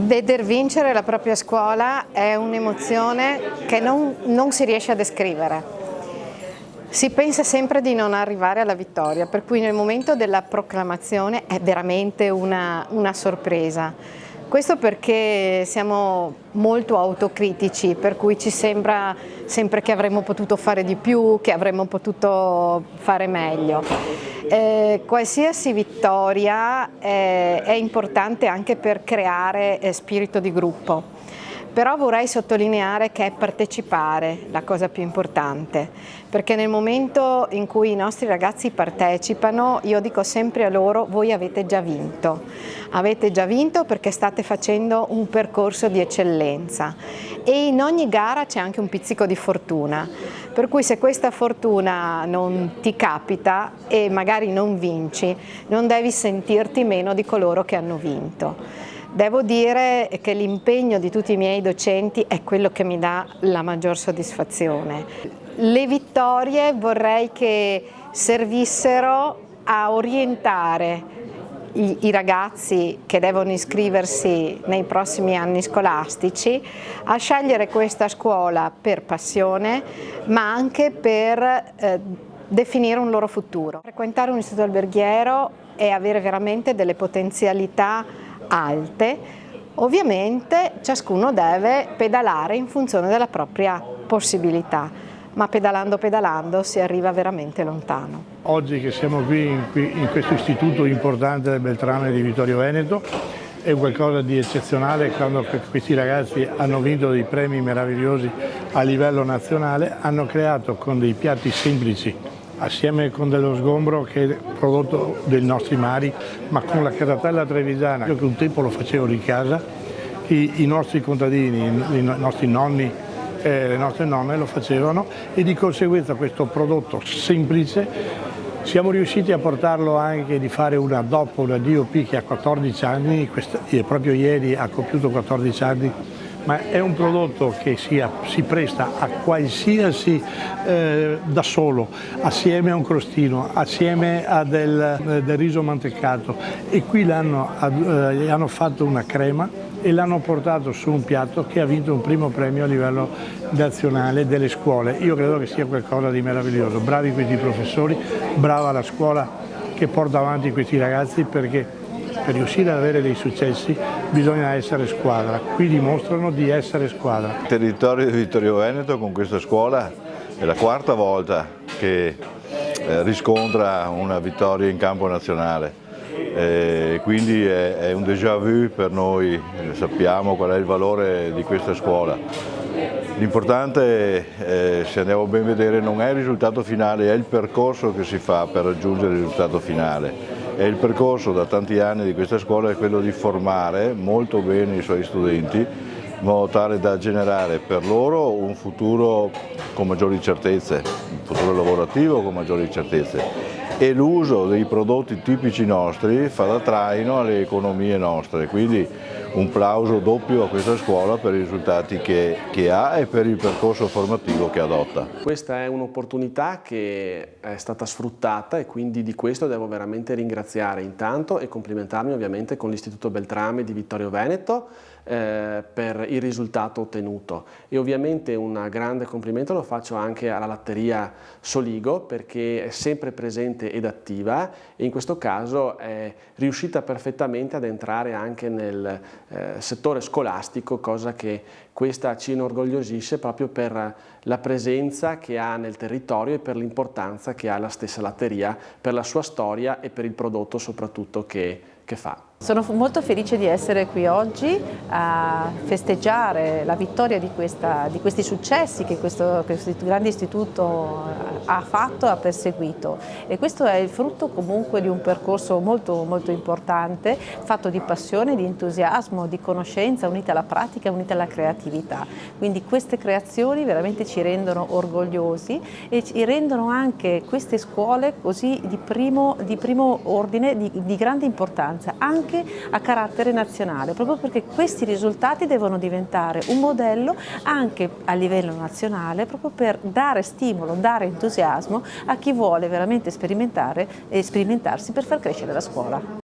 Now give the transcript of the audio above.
Veder vincere la propria scuola è un'emozione che non si riesce a descrivere. Si pensa sempre di non arrivare alla vittoria, per cui nel momento della proclamazione è veramente una sorpresa. Questo perché siamo molto autocritici, per cui ci sembra sempre che avremmo potuto fare di più, che avremmo potuto fare meglio. Qualsiasi vittoria è importante anche per creare spirito di gruppo. Però vorrei sottolineare che è partecipare la cosa più importante, perché nel momento in cui i nostri ragazzi partecipano, io dico sempre a loro: voi avete già vinto perché state facendo un percorso di eccellenza e in ogni gara c'è anche un pizzico di fortuna, per cui se questa fortuna non ti capita e magari non vinci, non devi sentirti meno di coloro che hanno vinto. Devo dire che l'impegno di tutti i miei docenti è quello che mi dà la maggior soddisfazione. Le vittorie vorrei che servissero a orientare i ragazzi che devono iscriversi nei prossimi anni scolastici a scegliere questa scuola per passione, ma anche per definire un loro futuro. Frequentare un istituto alberghiero è avere veramente delle potenzialità alte. Ovviamente ciascuno deve pedalare in funzione della propria possibilità, ma pedalando si arriva veramente lontano. Oggi che siamo qui in questo istituto importante del Beltrame di Vittorio Veneto è qualcosa di eccezionale quando questi ragazzi hanno vinto dei premi meravigliosi a livello nazionale, hanno creato con dei piatti semplici assieme con dello sgombro che è prodotto dei nostri mari, ma con la carratella trevisana, io che un tempo lo facevo di casa, i nostri contadini, i nostri nonni, le nostre nonne lo facevano e di conseguenza questo prodotto semplice siamo riusciti a portarlo anche di fare una DOP che ha 14 anni, proprio ieri ha compiuto 14 anni, ma è un prodotto che si presta a qualsiasi da solo, assieme a un crostino, assieme a del riso mantecato, e qui hanno fatto una crema e l'hanno portato su un piatto che ha vinto un primo premio a livello nazionale delle scuole. Io credo che sia qualcosa di meraviglioso. Bravi questi professori, brava la scuola che porta avanti questi ragazzi, perché per riuscire ad avere dei successi bisogna essere squadra, qui dimostrano di essere squadra. Il territorio di Vittorio Veneto con questa scuola è la quarta volta che riscontra una vittoria in campo nazionale, quindi è un déjà vu per noi, sappiamo qual è il valore di questa scuola. L'importante, se andiamo ben a vedere, non è il risultato finale, è il percorso che si fa per raggiungere il risultato finale. E il percorso da tanti anni di questa scuola è quello di formare molto bene i suoi studenti, in modo tale da generare per loro un futuro con maggiori certezze, un futuro lavorativo con maggiori certezze. E l'uso dei prodotti tipici nostri fa da traino alle economie nostre, quindi un plauso doppio a questa scuola per i risultati che ha e per il percorso formativo che adotta. Questa è un'opportunità che è stata sfruttata e quindi di questo devo veramente ringraziare intanto e complimentarmi ovviamente con l'Istituto Beltrame di Vittorio Veneto per il risultato ottenuto, e ovviamente un grande complimento lo faccio anche alla latteria Soligo, perché è sempre presente ed attiva e in questo caso è riuscita perfettamente ad entrare anche nel settore scolastico, cosa che questa ci inorgogliosisce proprio per la presenza che ha nel territorio e per l'importanza che ha la stessa latteria per la sua storia e per il prodotto soprattutto che fa. Sono molto felice di essere qui oggi a festeggiare la vittoria di questi successi che questo grande istituto ha fatto e ha perseguito, e questo è il frutto comunque di un percorso molto, molto importante, fatto di passione, di entusiasmo, di conoscenza unita alla pratica, unita alla creatività. Quindi queste creazioni veramente ci rendono orgogliosi e ci rendono anche queste scuole così di primo ordine, di grande importanza anche a carattere nazionale, proprio perché questi risultati devono diventare un modello anche a livello nazionale, proprio per dare stimolo, dare entusiasmo a chi vuole veramente sperimentare e sperimentarsi per far crescere la scuola.